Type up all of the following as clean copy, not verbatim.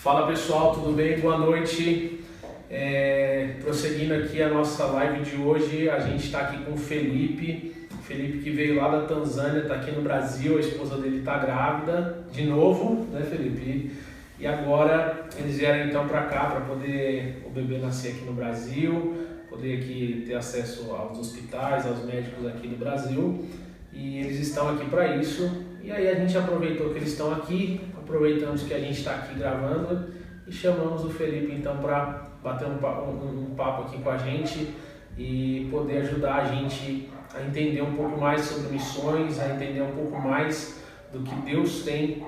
Fala pessoal, tudo bem? Boa noite. Prosseguindo aqui a nossa live de hoje, a gente está aqui com o Felipe que veio lá da Tanzânia, está aqui no Brasil, a esposa dele está grávida de novo, né, Felipe? E agora eles vieram então para cá para poder o bebê nascer aqui no Brasil, poder aqui ter acesso aos hospitais, aos médicos aqui no Brasil, e eles estão aqui para isso. E aí a gente aproveitou que eles estão aqui, aproveitamos que a gente está aqui gravando e chamamos o Felipe então para bater um papo aqui com a gente e poder ajudar a gente a entender um pouco mais sobre missões, a entender um pouco mais do que Deus tem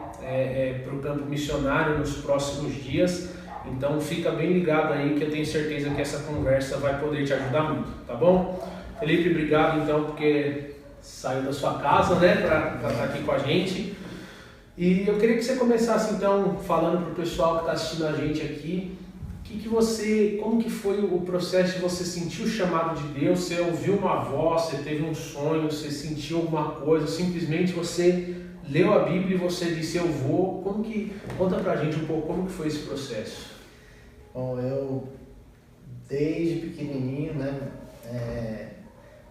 para o campo missionário nos próximos dias. Então fica bem ligado aí que eu tenho certeza que essa conversa vai poder te ajudar muito, tá bom? Felipe, obrigado então porque saiu da sua casa, né, para estar aqui com a gente. E eu queria que você começasse então falando para o pessoal que está assistindo a gente aqui, como que foi o processo de você sentir o chamado de Deus? Você ouviu uma voz, você teve um sonho, você sentiu alguma coisa, simplesmente você leu a Bíblia e você disse eu vou. Conta pra gente um pouco como que foi esse processo. Bom, eu desde pequenininho, né,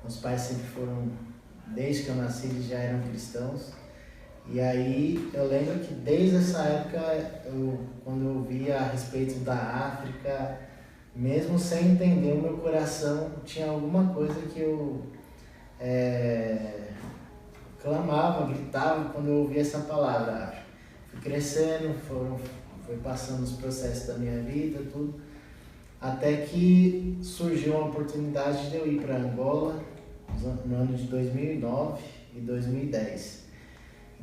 meus pais sempre foram, desde que eu nasci eles já eram cristãos. E aí eu lembro que desde essa época, quando eu via a respeito da África, mesmo sem entender, o meu coração tinha alguma coisa que eu clamava, gritava quando eu ouvia essa palavra. Fui crescendo, foi passando os processos da minha vida, tudo, até que surgiu uma oportunidade de eu ir para Angola no ano de 2009 e 2010.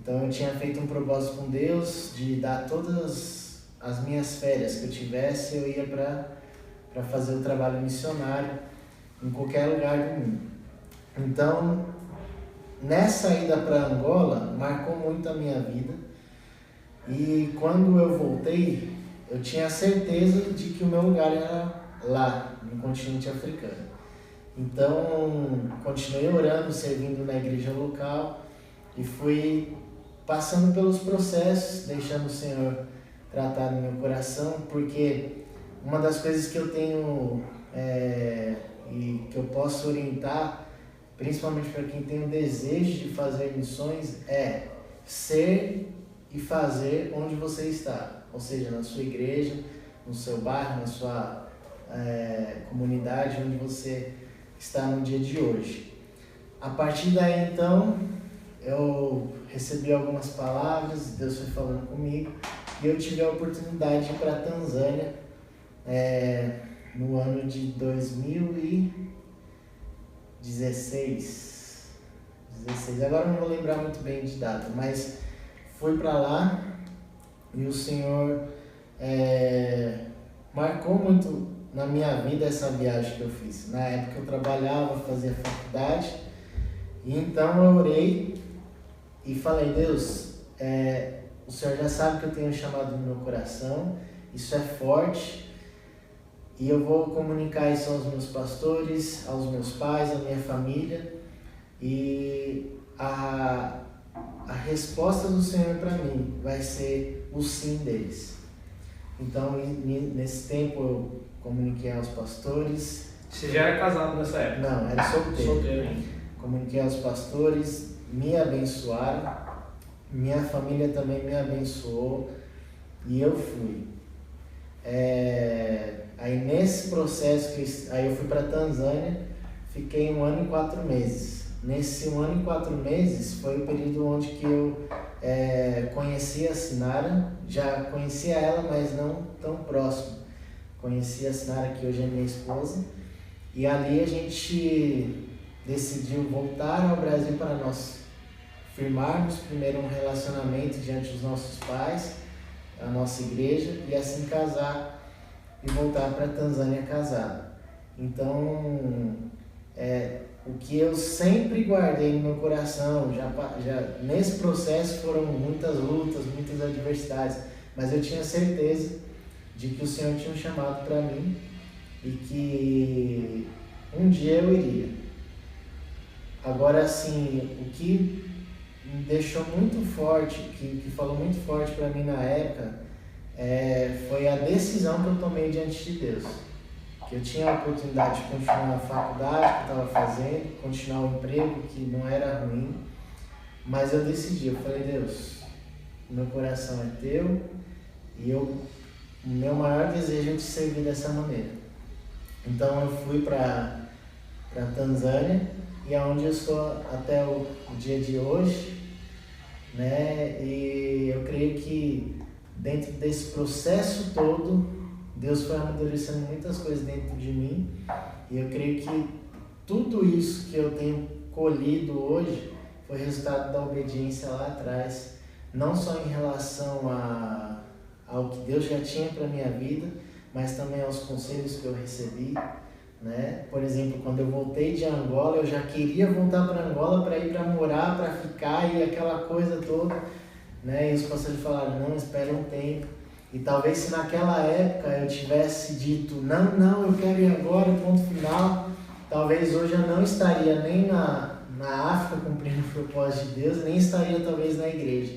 Então eu tinha feito um propósito com Deus de dar todas as minhas férias que eu tivesse, eu ia para fazer o trabalho missionário em qualquer lugar do mundo. Então, nessa ida para Angola, marcou muito a minha vida. E quando eu voltei, eu tinha certeza de que o meu lugar era lá, no continente africano. Então, continuei orando, servindo na igreja local e fui passando pelos processos, deixando o Senhor tratar no meu coração, porque uma das coisas que eu tenho e que eu posso orientar, principalmente para quem tem o desejo de fazer missões, é ser e fazer onde você está, ou seja, na sua igreja, no seu bairro, na sua comunidade, onde você está no dia de hoje. A partir daí, então, eu recebi algumas palavras, Deus foi falando comigo, e eu tive a oportunidade de ir para a Tanzânia no ano de 2016. Agora eu não vou lembrar muito bem de data, mas fui para lá e o Senhor marcou muito na minha vida essa viagem que eu fiz. Na época eu trabalhava, fazia faculdade, e então eu orei e falei, Deus, o Senhor já sabe que eu tenho um chamado no meu coração, isso é forte, e eu vou comunicar isso aos meus pastores, aos meus pais, à minha família, e a resposta do Senhor para mim vai ser o sim deles. Então, nesse tempo, eu comuniquei aos pastores. Você já era casado nessa época? Não, era solteiro. Solteiro ainda. Comuniquei aos pastores, me abençoaram, minha família também me abençoou e eu fui. Aí nesse processo, aí eu fui para a Tanzânia, fiquei 1 ano e 4 meses. Nesse 1 ano e 4 meses foi o período onde que eu conheci a Sinara, já conhecia ela, mas não tão próximo. Conheci a Sinara, que hoje é minha esposa, e ali a gente decidiu voltar ao Brasil para nós firmarmos primeiro um relacionamento diante dos nossos pais, a nossa igreja, e assim casar e voltar para a Tanzânia casado. Então, o que eu sempre guardei no meu coração, já nesse processo foram muitas lutas, muitas adversidades, mas eu tinha certeza de que o Senhor tinha um chamado para mim e que um dia eu iria. Agora, assim, o que me deixou muito forte, que falou muito forte para mim na época, foi a decisão que eu tomei diante de Deus. Que eu tinha a oportunidade de continuar a faculdade que eu estava fazendo, continuar o emprego que não era ruim, mas eu decidi, eu falei, Deus, meu coração é teu e o meu maior desejo é te servir dessa maneira. Então eu fui para Tanzânia e é onde eu estou até o dia de hoje, né? E eu creio que dentro desse processo todo, Deus foi amadurecendo muitas coisas dentro de mim e eu creio que tudo isso que eu tenho colhido hoje foi resultado da obediência lá atrás, não só em relação ao que Deus já tinha para a minha vida, mas também aos conselhos que eu recebi, né? Por exemplo, quando eu voltei de Angola, eu já queria voltar para Angola para ir para morar, para ficar e aquela coisa toda, né? E os pastores falaram, não, espera um tempo. E talvez se naquela época eu tivesse dito, não, eu quero ir agora, ponto final, talvez hoje eu não estaria nem na África cumprindo o propósito de Deus, nem estaria talvez na igreja.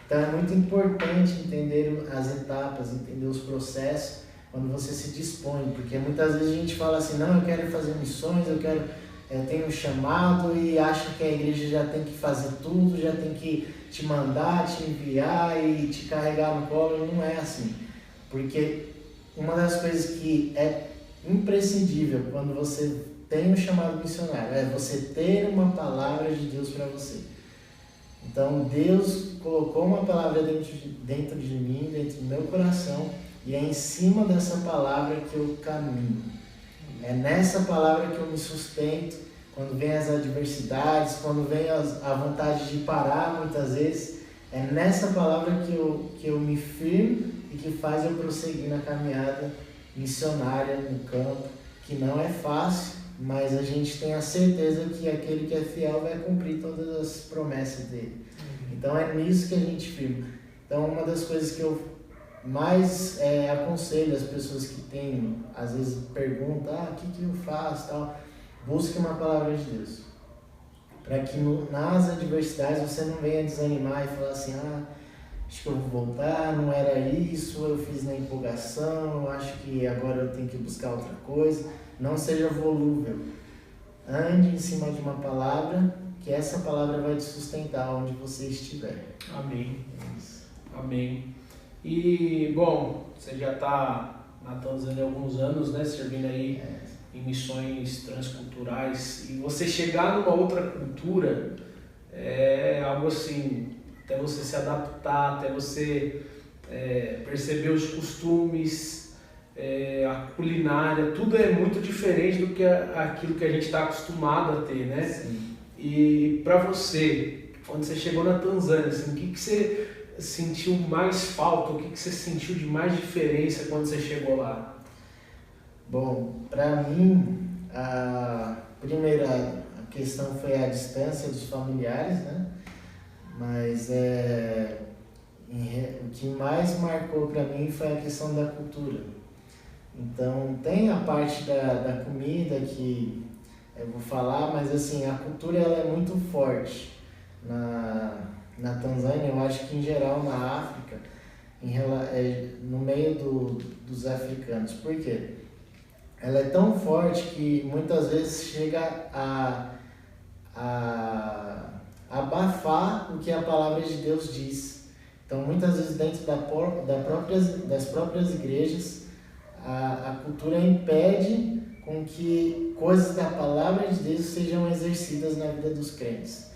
Então é muito importante entender as etapas, entender os processos, quando você se dispõe, porque muitas vezes a gente fala assim, não, eu quero fazer missões, eu tenho um chamado e acha que a igreja já tem que fazer tudo, já tem que te mandar, te enviar e te carregar no colo. Não é assim, porque uma das coisas que é imprescindível quando você tem um chamado missionário é você ter uma palavra de Deus para você. Então Deus colocou uma palavra dentro de mim, dentro do meu coração, e é em cima dessa palavra que eu caminho. É nessa palavra que eu me sustento quando vem as adversidades, quando vem a vontade de parar muitas vezes. É nessa palavra que eu me firmo e que faz eu prosseguir na caminhada missionária no campo, que não é fácil, mas a gente tem a certeza que aquele que é fiel vai cumprir todas as promessas dele. Então é nisso que a gente firma. Então uma das coisas que eu mais aconselho as pessoas que têm, às vezes perguntam, o que eu faço, tal, busque uma palavra de Deus, para que nas adversidades você não venha desanimar e falar assim, acho que eu vou voltar, não era isso, eu fiz na empolgação, eu acho que agora eu tenho que buscar outra coisa. Não seja volúvel, ande em cima de uma palavra, que essa palavra vai te sustentar onde você estiver. Amém. Amém. E, bom, você já está na Tanzânia há alguns anos, né, servindo aí em missões transculturais, e você chegar numa outra cultura é algo assim, até você se adaptar, até você perceber os costumes, a culinária, tudo é muito diferente do que aquilo que a gente está acostumado a ter, né? Sim. E para você, quando você chegou na Tanzânia, assim, o que você sentiu mais falta, o que você sentiu de mais diferença quando você chegou lá? Bom, para mim, a primeira questão foi a distância dos familiares, né? Mas o que mais marcou para mim foi a questão da cultura. Então, tem a parte da comida que eu vou falar, mas assim, a cultura ela é muito forte na Tanzânia, eu acho que em geral na África, no meio dos africanos. Por quê? Ela é tão forte que muitas vezes chega a abafar o que a palavra de Deus diz. Então, muitas vezes dentro das próprias igrejas, a cultura impede com que coisas da palavra de Deus sejam exercidas na vida dos crentes.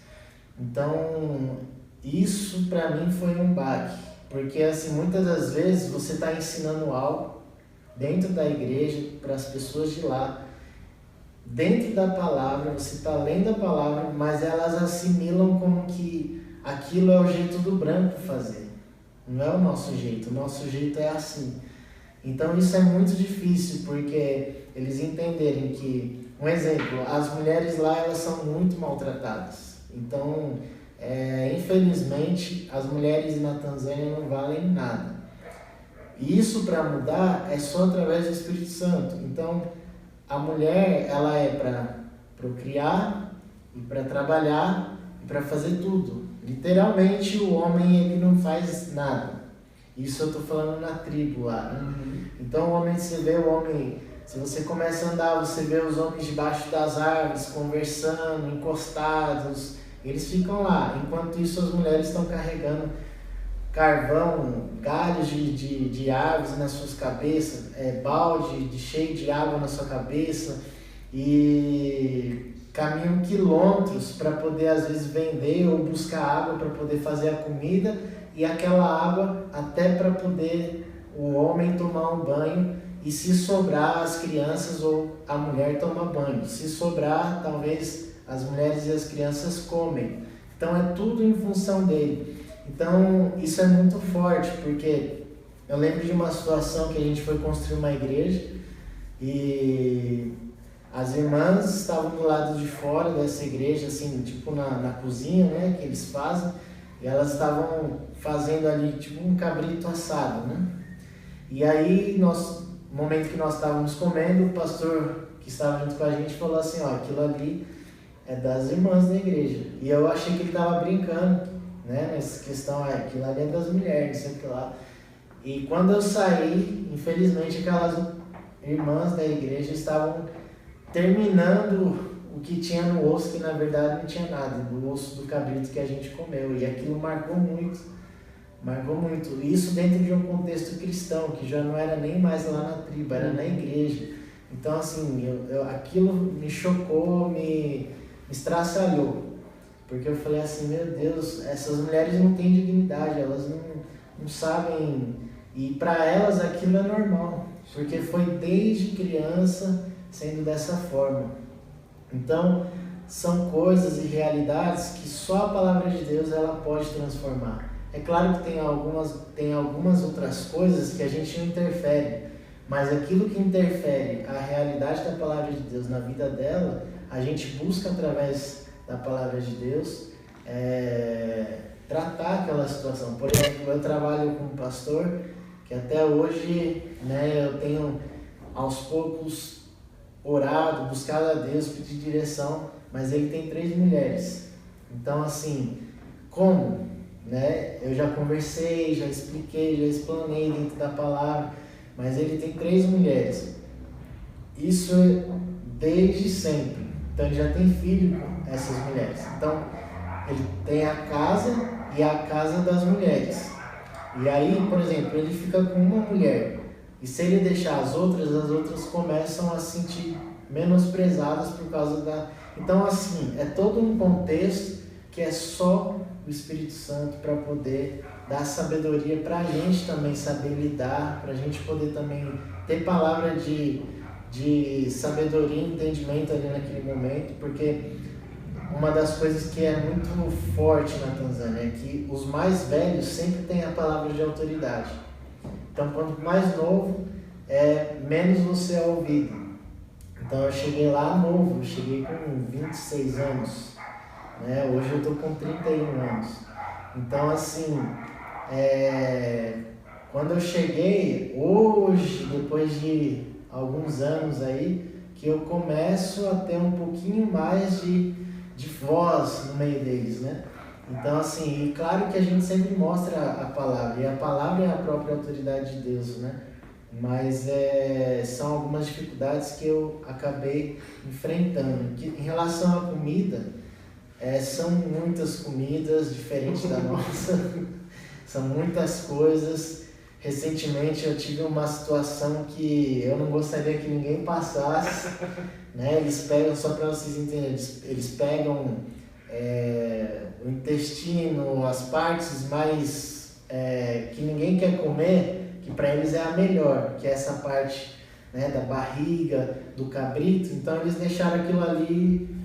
Então, isso para mim foi um baque, porque assim, muitas das vezes você está ensinando algo dentro da igreja para as pessoas de lá, dentro da palavra, você está lendo a palavra, mas elas assimilam como que aquilo é o jeito do branco fazer. Não é o nosso jeito é assim. Então isso é muito difícil, porque eles entenderem que, um exemplo, as mulheres lá elas são muito maltratadas. Então, infelizmente, as mulheres na Tanzânia não valem nada. E isso para mudar é só através do Espírito Santo. Então, a mulher ela é para procriar e para trabalhar e para fazer tudo. Literalmente, o homem ele não faz nada. Isso eu estou falando na tribo lá, né? Então o homem, você vê o homem, se você começa a andar, você vê os homens debaixo das árvores, conversando, encostados, eles ficam lá. Enquanto isso as mulheres estão carregando carvão, galhos de árvores nas suas cabeças, balde cheio de água na sua cabeça, e caminham quilômetros para poder às vezes vender ou buscar água para poder fazer a comida, e aquela água até para poder o homem tomar um banho, e se sobrar as crianças ou a mulher toma banho, se sobrar talvez as mulheres e as crianças comem. Então é tudo em função dele. Então isso é muito forte, porque eu lembro de uma situação que a gente foi construir uma igreja e as irmãs estavam do lado de fora dessa igreja, assim, tipo na cozinha, né, que eles fazem, e elas estavam fazendo ali tipo um cabrito assado, né? E aí, no momento que nós estávamos comendo, o pastor que estava junto com a gente falou assim, ó, aquilo ali é das irmãs da igreja. E eu achei que ele estava brincando, né, nessa questão, aquilo ali é das mulheres, não sei o que lá. E quando eu saí, infelizmente aquelas irmãs da igreja estavam terminando o que tinha no osso, que na verdade não tinha nada, do osso do cabrito que a gente comeu. E aquilo marcou muito. Isso dentro de um contexto cristão, que já não era nem mais lá na tribo, era na igreja. Então, assim, aquilo me chocou, me estraçalhou. Porque eu falei assim, meu Deus, essas mulheres não têm dignidade, elas não sabem. E para elas aquilo é normal, porque foi desde criança sendo dessa forma. Então, são coisas e realidades que só a palavra de Deus ela pode transformar. É claro que tem algumas outras coisas que a gente não interfere, mas aquilo que interfere a realidade da palavra de Deus na vida dela, a gente busca através da palavra de Deus tratar aquela situação. Por exemplo, eu trabalho com um pastor que até hoje, né, eu tenho aos poucos orado, buscado a Deus, pedido direção, mas ele tem 3 mulheres. Então, assim, como? Né? Eu já conversei, já expliquei, já explanei dentro da palavra, mas ele tem 3 mulheres. Isso desde sempre. Então ele já tem filho com essas mulheres. Então ele tem a casa e a casa das mulheres. E aí, por exemplo, ele fica com uma mulher. E se ele deixar as outras começam a se sentir menosprezadas por causa da... Então, assim, é todo um contexto que é só o Espírito Santo para poder dar sabedoria para a gente também saber lidar, para a gente poder também ter palavra de sabedoria e entendimento ali naquele momento, porque uma das coisas que é muito forte na Tanzânia é que os mais velhos sempre têm a palavra de autoridade. Então, quanto mais novo, menos você é ouvido. Então, eu cheguei lá novo, eu cheguei com 26 anos. Né? Hoje eu estou com 31 anos. Então, assim, quando eu cheguei, hoje, depois de alguns anos aí, que eu começo a ter um pouquinho mais de voz no meio deles, né? Então, assim, e claro que a gente sempre mostra a palavra, e a palavra é a própria autoridade de Deus, né? Mas são algumas dificuldades que eu acabei enfrentando. Em relação à comida, são muitas comidas diferentes da nossa, são muitas coisas. Recentemente eu tive uma situação que eu não gostaria que ninguém passasse, né? Eles pegam, só para vocês entenderem, eles pegam o intestino, as partes mais que ninguém quer comer, que para eles é a melhor, que é essa parte, né, da barriga, do cabrito. Então eles deixaram aquilo ali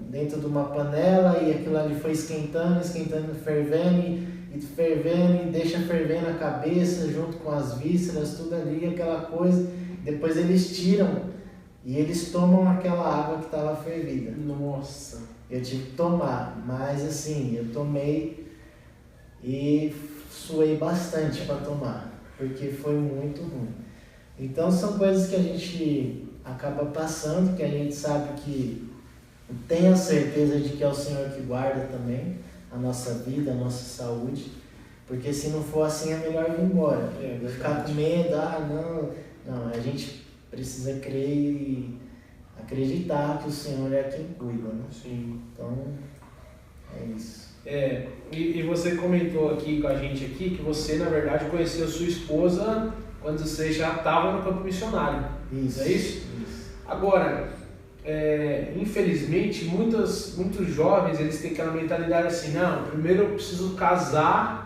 dentro de uma panela e aquilo ali foi esquentando, fervendo e deixa fervendo a cabeça junto com as vísceras, tudo ali, aquela coisa. Depois eles tiram e eles tomam aquela água que estava fervida. Nossa! Eu tive que tomar, mas assim, eu tomei e suei bastante para tomar, porque foi muito ruim. Então são coisas que a gente acaba passando, que a gente sabe que tem a certeza de que é o Senhor que guarda também a nossa vida, a nossa saúde, Porque se não for assim é melhor ir embora. Ficar com medo, não, a gente precisa crer e acreditar que o Senhor é quem cuida, né? Sim. Então, é isso. E você comentou aqui com a gente aqui que você, na verdade, conheceu sua esposa quando você já estava no campo missionário. Isso. Não é isso? Agora, infelizmente, muitos jovens, eles têm aquela mentalidade assim, não, primeiro eu preciso casar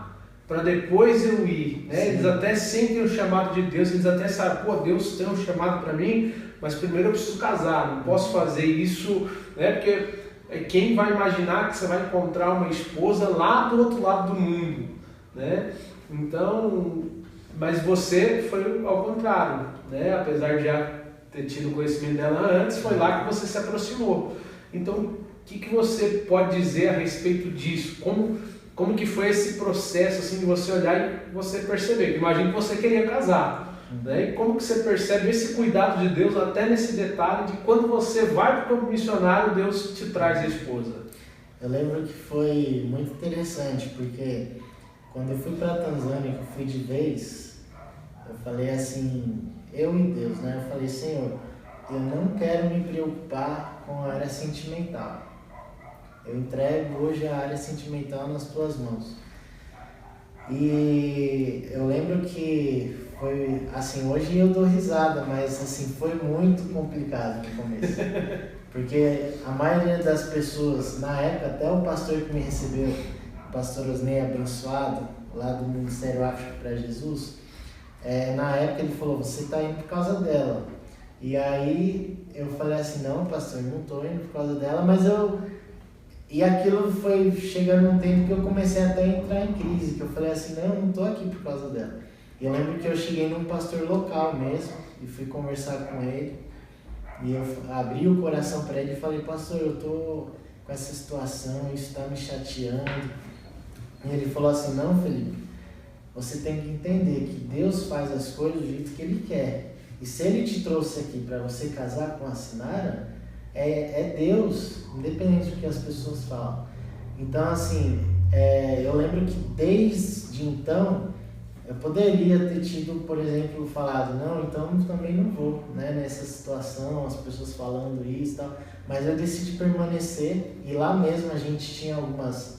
para depois eu ir. Né? Eles até sentem o chamado de Deus, eles até sabem, pô, Deus tem um chamado para mim, mas primeiro eu preciso casar, não posso fazer isso, né? Porque quem vai imaginar que você vai encontrar uma esposa lá do outro lado do mundo, né? Então, mas você foi ao contrário, né? Apesar de já ter tido conhecimento dela antes, foi lá que você se aproximou. Então, o que você pode dizer a respeito disso? Como que foi esse processo assim, de você olhar e você perceber? Imagino que você queria casar. Né? E como que você percebe esse cuidado de Deus até nesse detalhe de quando você vai para o campo missionário, Deus te traz a esposa? Eu lembro que foi muito interessante, porque quando eu fui para a Tanzânia, que eu fui de vez, eu falei assim, eu e Deus, né? Eu falei, Senhor, eu não quero me preocupar com a área sentimental. Eu entrego hoje a área sentimental nas tuas mãos. E eu lembro que foi, assim, hoje eu dou risada, mas assim, foi muito complicado no começo. Porque a maioria das pessoas, na época, até o pastor que me recebeu, o pastor Osnei Abençoado, lá do Ministério África para Jesus, na época ele falou, você está indo por causa dela. E aí eu falei assim, não pastor, não estou indo por causa dela, mas eu... E aquilo foi chegando um tempo que eu comecei até a entrar em crise, que eu falei assim, não estou aqui por causa dela. E eu lembro que eu cheguei num pastor local mesmo, e fui conversar com ele, e eu abri o coração para ele e falei, pastor, eu estou com essa situação, isso está me chateando. E ele falou assim, não Felipe, você tem que entender que Deus faz as coisas do jeito que Ele quer. E se Ele te trouxe aqui para você casar com a Sinara, é Deus, independente do que as pessoas falam. Então, assim, eu lembro que desde então, eu poderia ter tido, por exemplo, falado, não, então também não vou, né, nessa situação, as pessoas falando isso e tal. Mas eu decidi permanecer e lá mesmo a gente tinha algumas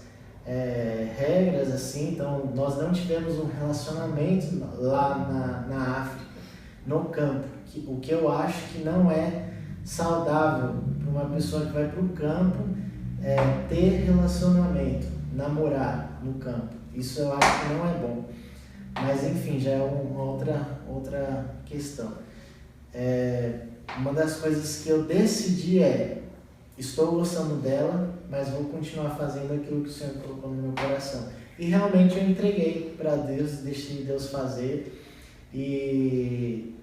regras, assim, então nós não tivemos um relacionamento lá na África, no campo, o que eu acho que não é saudável para uma pessoa que vai para o campo ter relacionamento, namorar no campo. Isso eu acho que não é bom. Mas enfim, já é uma outra questão. Uma das coisas que eu decidi estou gostando dela, mas vou continuar fazendo aquilo que o Senhor colocou no meu coração. E realmente eu entreguei para Deus, deixei Deus fazer. E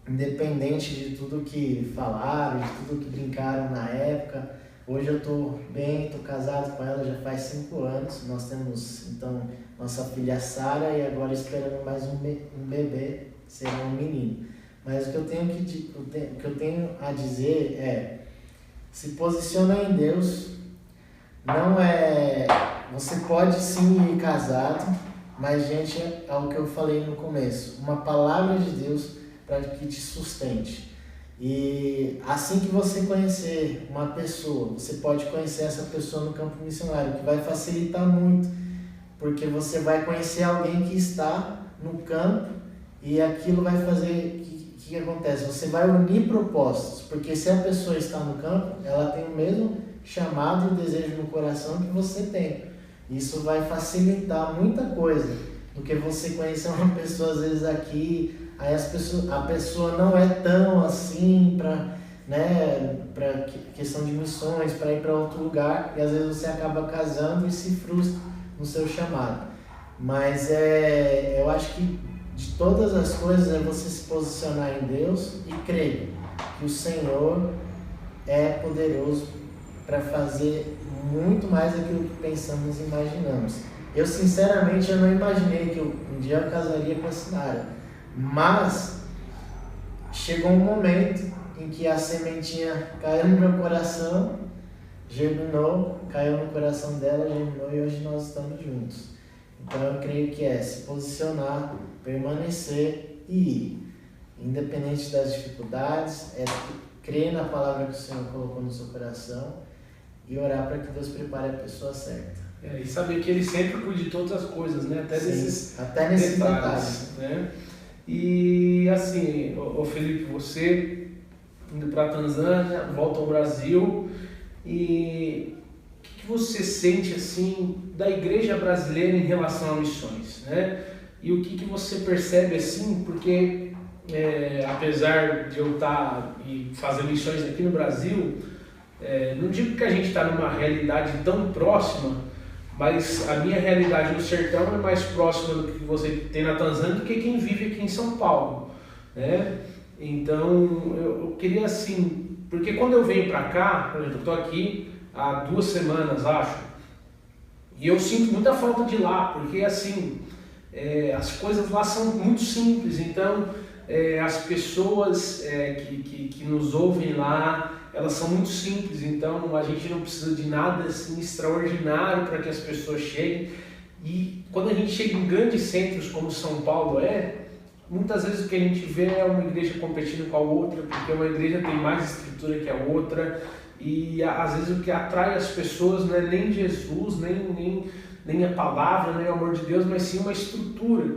independente de tudo que falaram, de tudo que brincaram na época, hoje eu estou bem, estou casado com ela já faz 5 anos. Nós temos, então, nossa filha Sara e agora esperando mais um bebê, será um menino. Mas o que eu tenho a dizer se posiciona em Deus. Não você pode sim ir casado, mas gente, é o que eu falei no começo, uma palavra de Deus para que te sustente. E assim que você conhecer uma pessoa, você pode conhecer essa pessoa no campo missionário, que vai facilitar muito, porque você vai conhecer alguém que está no campo e aquilo vai fazer... O que acontece? Você vai unir propósitos, porque se a pessoa está no campo, ela tem o mesmo chamado e desejo no coração que você tem. Isso vai facilitar muita coisa do que você conhecer uma pessoa às vezes aqui, aí a pessoa não é tão assim para questão de missões, para ir para outro lugar, e às vezes você acaba casando e se frustra no seu chamado. Mas eu acho que de todas as coisas é você se posicionar em Deus e crer que o Senhor é poderoso para fazer muito mais daquilo que pensamos e imaginamos. Eu sinceramente eu não imaginei que um dia eu casaria com a Sinara, mas chegou um momento em que a sementinha caiu no meu coração, germinou, caiu no coração dela, germinou e hoje nós estamos juntos. Então eu creio que é se posicionar, permanecer e ir. Independente das dificuldades, é crer na palavra que o Senhor colocou no seu coração e orar para que Deus prepare a pessoa certa. E saber que Ele sempre cuida de todas as coisas, né? Até nesses detalhes. Né? E assim, ô Felipe, você indo para a Tanzânia, volta ao Brasil, e o que você sente assim da igreja brasileira em relação a missões, né? E o que você percebe assim, porque apesar de eu estar e fazer missões aqui no Brasil, não digo que a gente está numa realidade tão próxima, mas a minha realidade no sertão é mais próxima do que você tem na Tanzânia do que quem vive aqui em São Paulo, né? Então eu queria assim, porque quando eu venho para cá, por exemplo, eu estou aqui há 2 semanas, acho, e eu sinto muita falta de lá, porque assim, as coisas lá são muito simples, então as pessoas que nos ouvem lá, elas são muito simples, então a gente não precisa de nada assim, extraordinário para que as pessoas cheguem. E quando a gente chega em grandes centros como São Paulo muitas vezes o que a gente vê é uma igreja competindo com a outra, porque uma igreja tem mais estrutura que a outra, e às vezes o que atrai as pessoas não é nem Jesus, nem a palavra, nem o amor de Deus, mas sim uma estrutura.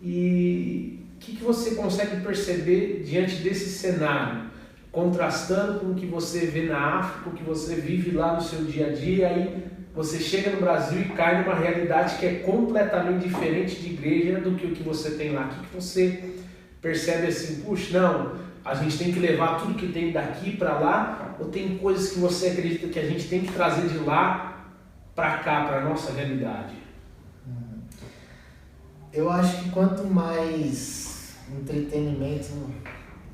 E o que você consegue perceber diante desse cenário? Contrastando com o que você vê na África, o que você vive lá no seu dia a dia, aí você chega no Brasil e cai numa realidade que é completamente diferente de igreja do que o que você tem lá. O que você percebe assim, puxa, não, a gente tem que levar tudo que tem daqui para lá, ou tem coisas que você acredita que a gente tem que trazer de lá para cá, para a nossa realidade? Eu acho que quanto mais entretenimento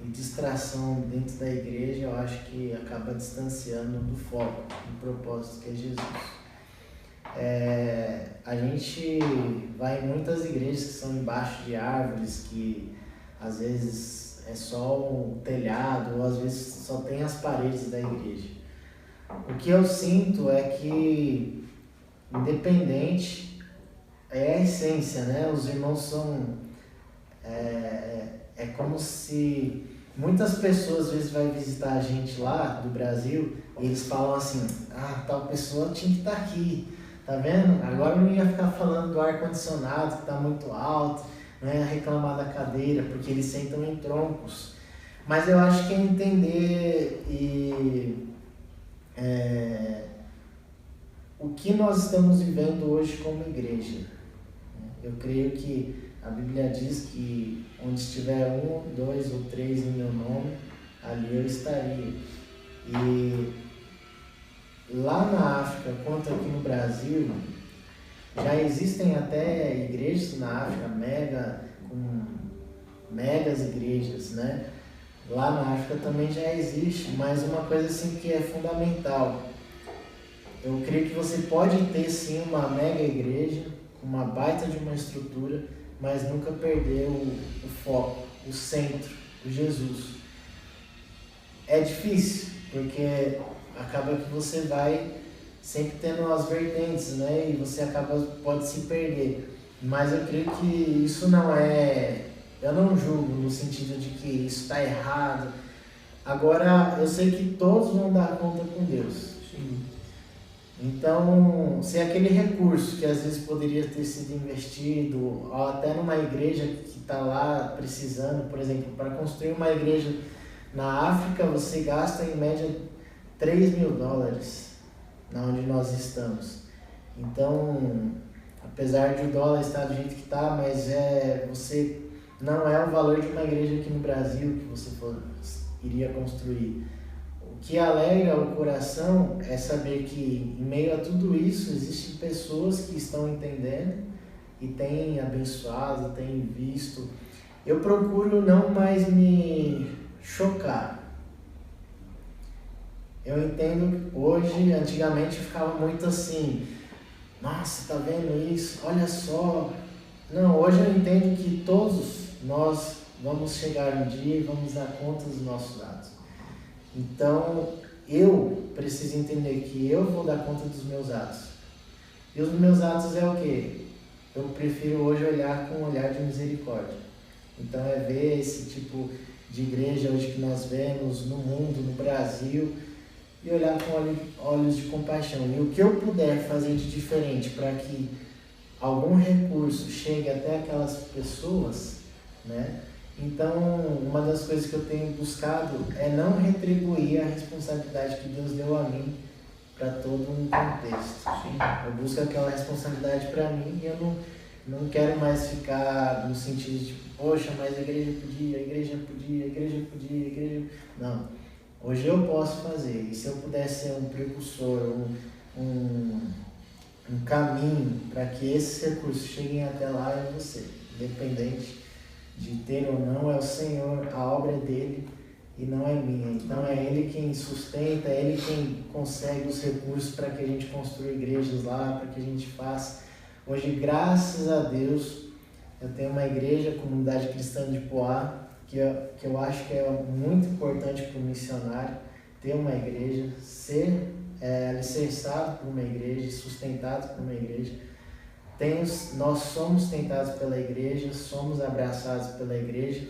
e distração dentro da igreja, eu acho que acaba distanciando do foco, do propósito que é Jesus. A gente vai em muitas igrejas que são embaixo de árvores, que às vezes é só o telhado, ou às vezes só tem as paredes da igreja. O que eu sinto é que, independente, é a essência, né? Os irmãos são... É como se muitas pessoas às vezes vai visitar a gente lá do Brasil e eles falam assim, tal pessoa tinha que estar aqui, tá vendo? Agora eu não ia ficar falando do ar-condicionado que está muito alto, não ia reclamar da cadeira, porque eles sentam em troncos. Mas eu acho que é entender o que nós estamos vivendo hoje como igreja. Eu creio que a Bíblia diz que onde estiver 1, 2 ou 3 em meu nome, ali eu estaria. E lá na África, quanto aqui no Brasil, já existem até igrejas na África, megas igrejas, né? Lá na África também já existe, mas uma coisa assim que é fundamental. Eu creio que você pode ter sim uma mega igreja, uma baita de uma estrutura, mas nunca perder o foco, o centro, o Jesus. É difícil, porque acaba que você vai sempre tendo as vertentes, né? E você pode se perder. Mas eu creio que isso não é... Eu não julgo no sentido de que isso está errado. Agora, eu sei que todos vão dar conta com Deus. Sim. Então, se aquele recurso que às vezes poderia ter sido investido, ou até numa igreja que está lá precisando, por exemplo, para construir uma igreja na África, você gasta em média $3.000, na onde nós estamos. Então, apesar de o dólar estar do jeito que está, mas você não é o valor de uma igreja aqui no Brasil que você iria construir. O que alegra o coração é saber que, em meio a tudo isso, existem pessoas que estão entendendo e têm abençoado, têm visto. Eu procuro não mais me chocar. Eu entendo hoje, antigamente eu ficava muito assim, nossa, tá vendo isso? Olha só. Não, hoje eu entendo que todos nós vamos chegar um dia e vamos dar conta dos nossos atos. Então, eu preciso entender que eu vou dar conta dos meus atos. E os meus atos é o quê? eu prefiro hoje olhar com um olhar de misericórdia. Então é ver esse tipo de igreja hoje que nós vemos no mundo, no Brasil, e olhar com olhos de compaixão. E o que eu puder fazer de diferente para que algum recurso chegue até aquelas pessoas, né? Então, uma das coisas que eu tenho buscado é não retribuir a responsabilidade que Deus deu a mim para todo um contexto. Sim. Eu busco aquela responsabilidade para mim e eu não quero mais ficar no sentido de, poxa, mas a igreja podia, a igreja podia, a igreja podia, a igreja... Não. Hoje eu posso fazer. E se eu puder ser um precursor, um caminho para que esses recursos cheguem até lá, é você. Independente de ter ou não, é o Senhor, a obra é dele e não é minha. Então é ele quem sustenta, é ele quem consegue os recursos para que a gente construa igrejas lá, para que a gente faça. Hoje, graças a Deus, eu tenho uma igreja, a Comunidade Cristã de Poá, que eu acho que é muito importante para o missionário ter uma igreja, ser alicerçado por uma igreja, sustentado por uma igreja. Nós somos tentados pela igreja, somos abraçados pela igreja,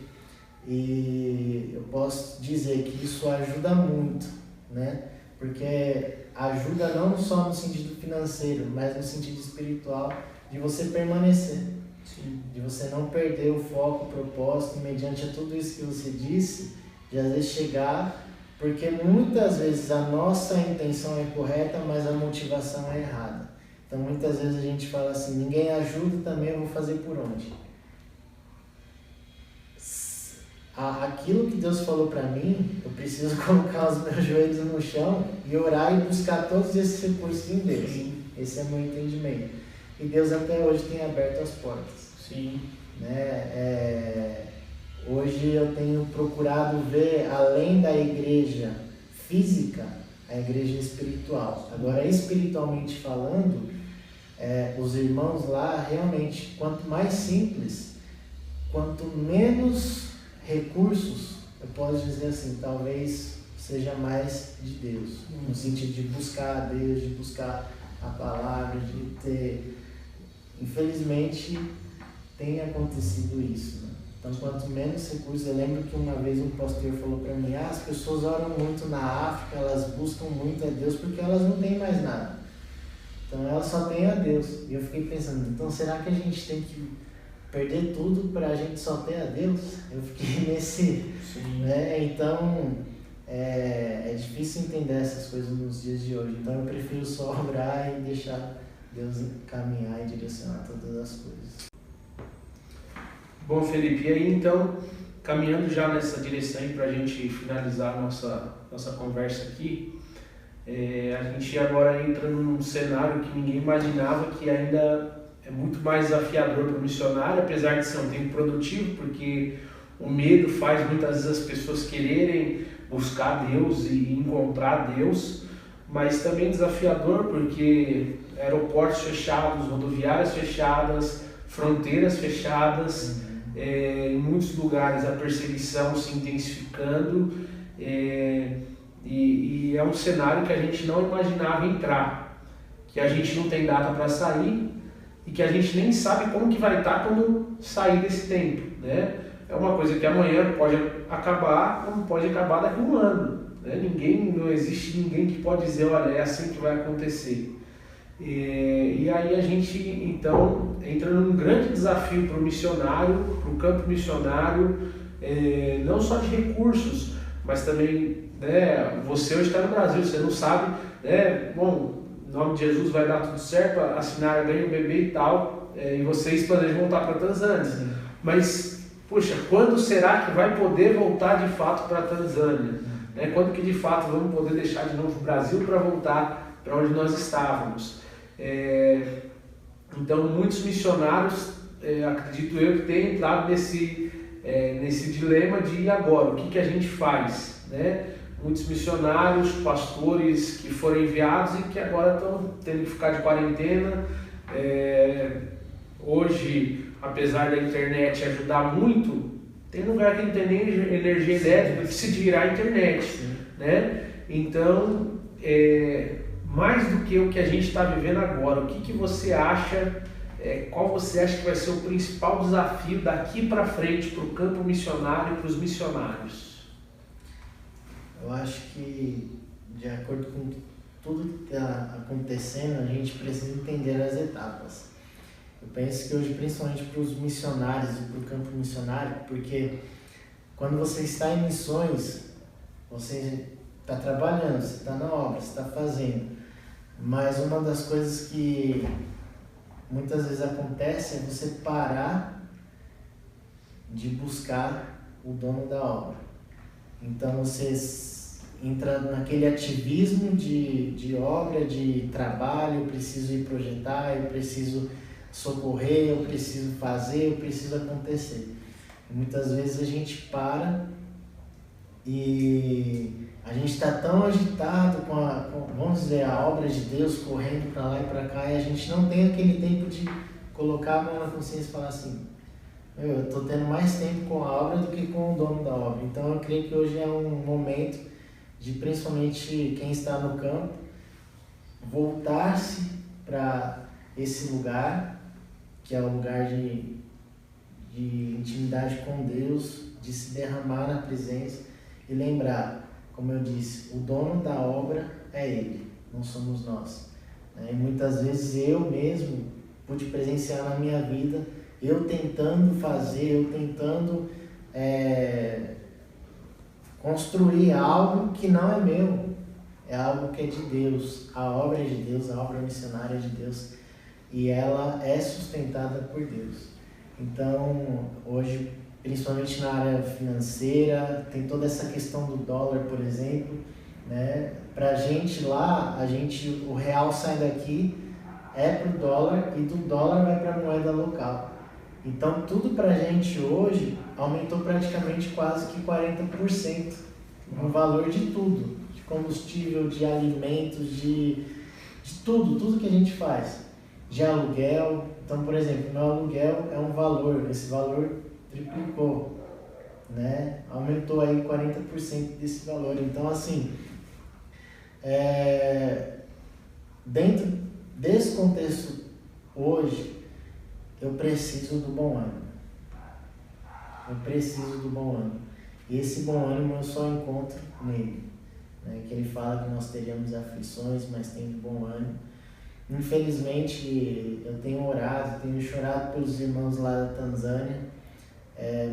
e eu posso dizer que isso ajuda muito, né? Porque ajuda não só no sentido financeiro, mas no sentido espiritual, de você permanecer. Sim. De você não perder o foco, o propósito, mediante a tudo isso que você disse, de às vezes chegar, porque muitas vezes a nossa intenção é correta, mas a motivação é errada. Então muitas vezes a gente fala assim, ninguém ajuda, também eu vou fazer por onde? Aquilo que Deus falou para mim, eu preciso colocar os meus joelhos no chão e orar e buscar todos esses recursos em Deus. Sim. Esse é o meu entendimento. E Deus até hoje tem aberto as portas. Sim. Né? Hoje eu tenho procurado ver, além da igreja física, a igreja espiritual. Agora, espiritualmente falando, os irmãos lá, realmente, quanto mais simples, quanto menos recursos, eu posso dizer assim, talvez seja mais de Deus. No sentido de buscar a Deus, de buscar a palavra, de ter... Infelizmente, tem acontecido isso, né? Então, quanto menos recursos, eu lembro que uma vez um pastor falou para mim, as pessoas oram muito na África, elas buscam muito a Deus porque elas não têm mais nada. Então, elas só têm a Deus. E eu fiquei pensando, então será que a gente tem que perder tudo para a gente só ter a Deus? Eu fiquei nesse... Sim. Né? Então, é difícil entender essas coisas nos dias de hoje. Então, eu prefiro só orar e deixar Deus caminhar e direcionar todas as coisas. Bom, Felipe, e aí então, caminhando já nessa direção para a gente finalizar a nossa conversa aqui, a gente agora entra num cenário que ninguém imaginava, que ainda é muito mais desafiador para o missionário, apesar de ser um tempo produtivo, porque o medo faz muitas vezes as pessoas quererem buscar Deus e encontrar Deus, mas também desafiador porque aeroportos fechados, rodoviárias fechadas, fronteiras fechadas, em muitos lugares a perseguição se intensificando, e é um cenário que a gente não imaginava entrar, que a gente não tem data para sair e que a gente nem sabe como que vai estar quando sair desse tempo, né? É uma coisa que amanhã pode acabar, como pode acabar daqui a um ano, né? Não existe ninguém que pode dizer, olha, é assim que vai acontecer. E aí a gente então entra num grande desafio para o missionário, para o campo missionário, não só de recursos, mas também, né, você hoje está no Brasil, você não sabe, né, bom, em nome de Jesus vai dar tudo certo, assinar, ganha um bebê e tal, e vocês planejam voltar para a Tanzânia. Sim. Mas, poxa, quando será que vai poder voltar de fato para a Tanzânia? Né? Quando que de fato vamos poder deixar de novo o Brasil para voltar para onde nós estávamos? Então, muitos missionários, acredito eu, que têm entrado nesse dilema de e agora, o que a gente faz? Né? Muitos missionários, pastores que foram enviados e que agora estão tendo que ficar de quarentena. Hoje, apesar da internet ajudar muito, tem lugar que não tem nem energia elétrica, que se dirá a internet. Né? Então, mais do que o que a gente está vivendo agora, o que você acha qual você acha que vai ser o principal desafio daqui para frente para o campo missionário e para os missionários? Eu acho que, de acordo com tudo que está acontecendo, a gente precisa entender as etapas. Eu penso que hoje, principalmente para os missionários e para o campo missionário, porque quando você está em missões, você está trabalhando, você está na obra, você está fazendo. Mas uma das coisas que muitas vezes acontece é você parar de buscar o dono da obra. Então você entra naquele ativismo de obra, de trabalho, eu preciso ir projetar, eu preciso socorrer, eu preciso fazer, eu preciso acontecer. E muitas vezes a gente para e a gente está tão agitado vamos dizer, a obra de Deus correndo para lá e para cá, e a gente não tem aquele tempo de colocar a mão na consciência e falar assim, eu estou tendo mais tempo com a obra do que com o dono da obra. Então eu creio que hoje é um momento de, principalmente quem está no campo, voltar-se para esse lugar, que é o lugar de intimidade com Deus, de se derramar na presença e lembrar, como eu disse, o dono da obra é Ele, não somos nós. E muitas vezes eu mesmo pude presenciar na minha vida, eu tentando fazer, eu tentando construir algo que não é meu, é algo que é de Deus. A obra é de Deus, a obra missionária é de Deus e ela é sustentada por Deus. Então, hoje, principalmente na área financeira, tem toda essa questão do dólar, por exemplo, né? Para a gente lá, o real sai daqui, para o dólar e do dólar vai para a moeda local. Então, tudo para a gente hoje aumentou praticamente quase que 40% no valor de tudo, de combustível, de alimentos, de tudo que a gente faz, de aluguel. Então, por exemplo, meu aluguel é um valor, esse valor triplicou, né? Aumentou aí 40% desse valor. Então, assim, dentro desse contexto hoje, eu preciso do bom ânimo. Eu preciso do bom ânimo. E esse bom ânimo eu só encontro nele, né? Que ele fala que nós teríamos aflições, mas tem bom ânimo. Infelizmente, eu tenho orado, tenho chorado pelos irmãos lá da Tanzânia.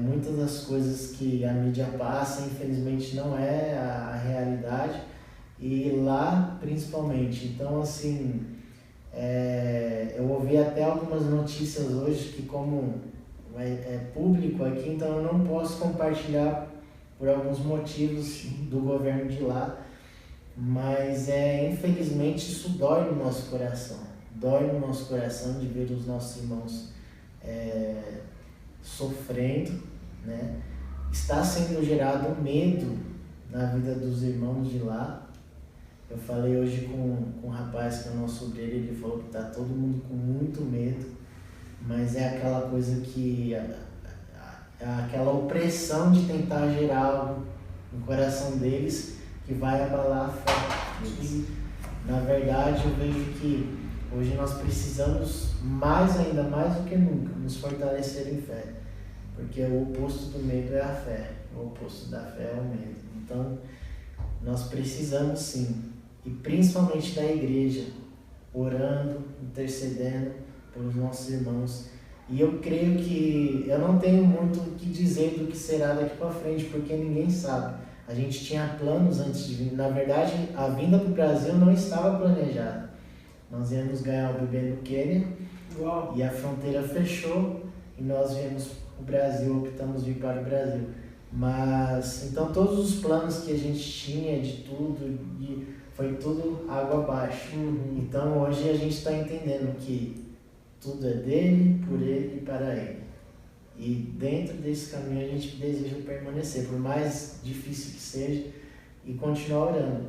Muitas das coisas que a mídia passa, infelizmente, não é a realidade. E lá, principalmente. Então, assim, eu ouvi até algumas notícias hoje que, como é público aqui, então eu não posso compartilhar por alguns motivos do governo de lá. Mas infelizmente isso dói no nosso coração. Dói no nosso coração de ver os nossos irmãos sofrendo, né? Está sendo gerado medo na vida dos irmãos de lá. Eu falei hoje com um rapaz que é o nosso obreiro, ele falou que está todo mundo com muito medo, mas é aquela coisa que aquela opressão de tentar gerar algo no coração deles que vai abalar a fé. E, na verdade, eu vejo que hoje nós precisamos ainda mais do que nunca, nos fortalecer em fé. Porque o oposto do medo é a fé, o oposto da fé é o medo. Então, nós precisamos sim, e principalmente da igreja, orando, intercedendo pelos nossos irmãos. E eu creio que eu não tenho muito o que dizer do que será daqui para frente, porque ninguém sabe. A gente tinha planos antes de vir. Na verdade, a vinda para o Brasil não estava planejada. Nós íamos ganhar o bebê no Quênia. Uau. E a fronteira fechou e nós viemos para o Brasil, optamos vir para o Brasil. Mas, então, todos os planos que a gente tinha de tudo, foi tudo água abaixo. Então, hoje a gente está entendendo que tudo é dele, por ele e para ele. E dentro desse caminho a gente deseja permanecer, por mais difícil que seja, e continuar orando,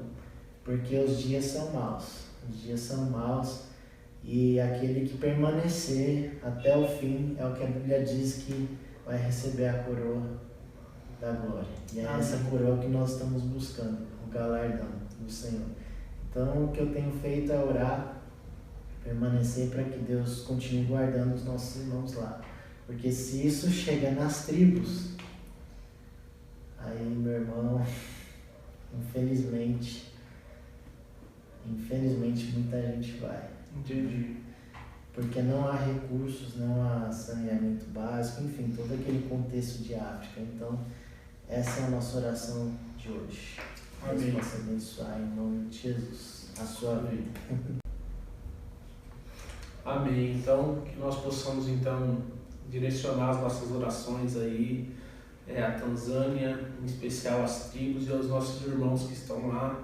porque os dias são maus, e aquele que permanecer até o fim é o que a Bíblia diz que vai receber a coroa da glória. E é essa coroa que nós estamos buscando, o galardão do Senhor. Então o que eu tenho feito é orar permanecer para que Deus continue guardando os nossos irmãos lá. Porque se isso chega nas tribos, aí, meu irmão, infelizmente muita gente vai. Entendi. Porque não há recursos, não há saneamento básico, enfim, todo aquele contexto de África. Então, essa é a nossa oração de hoje. Amém. Deus possa abençoar em nome de Jesus a sua vida. Amém. Então, que nós possamos então direcionar as nossas orações aí à Tanzânia, em especial às tribos e aos nossos irmãos que estão lá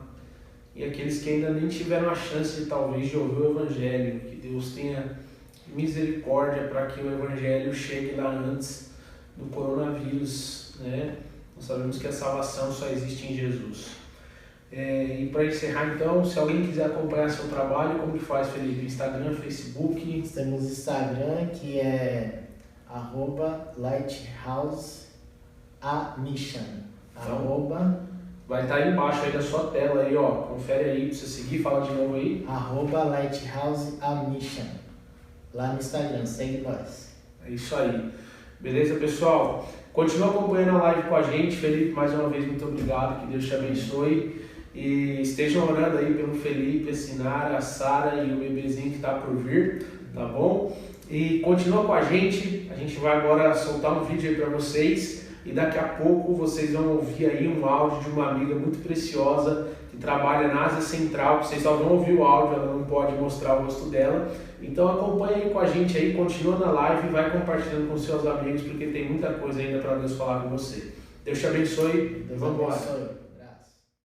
e aqueles que ainda nem tiveram a chance de talvez de ouvir o Evangelho, que Deus tenha misericórdia para que o Evangelho chegue lá antes do coronavírus, né? Nós sabemos que a salvação só existe em Jesus. E para encerrar então, se alguém quiser acompanhar seu trabalho, como que faz, Felipe? Instagram, Facebook? Temos Instagram, que é @lighthouseamission. Então, vai estar aí embaixo aí da sua tela aí, ó. Confere aí para você seguir, fala de novo aí. @lighthouseamission. Lá no Instagram, segue nós. É isso aí. Beleza, pessoal? Continua acompanhando a live com a gente. Felipe, mais uma vez, muito obrigado. Que Deus te abençoe. E estejam orando aí pelo Felipe, a Sinara, a Sara e o bebezinho que está por vir, tá bom? E continua com a gente vai agora soltar um vídeo aí para vocês e daqui a pouco vocês vão ouvir aí um áudio de uma amiga muito preciosa que trabalha na Ásia Central, vocês só vão ouvir o áudio, ela não pode mostrar o rosto dela, então acompanha aí com a gente aí, continua na live e vai compartilhando com seus amigos porque tem muita coisa ainda para Deus falar com você. Deus te abençoe e vamos embora.